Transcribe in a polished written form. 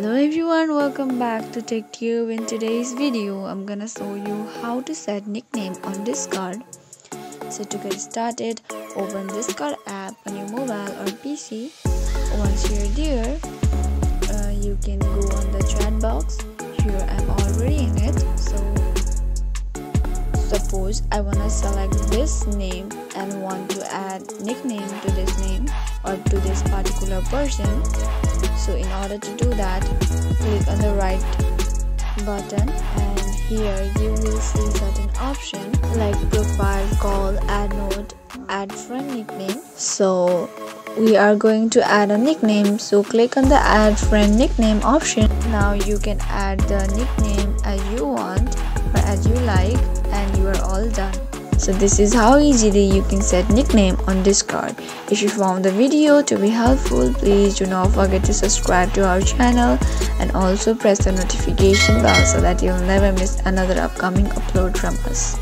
Hello everyone, welcome back to TechTube. In today's video, I'm gonna show you how to set nickname on Discord. So to get started, open Discord app on your mobile or PC. Once you're there, you can go on the chat box. Here I'm already in it. So suppose I wanna select this name and want to add nickname to this name or to this particular person. So in order to do that, click on the right button and here you will see certain options like profile, call, add note, add friend nickname. So we are going to add a nickname, so click on the add friend nickname option. Now you can add the nickname as you want or as you like and you are all done. So this is how easily you can set nickname on Discord. If you found the video to be helpful, please do not forget to subscribe to our channel and also press the notification bell so that you'll never miss another upcoming upload from us.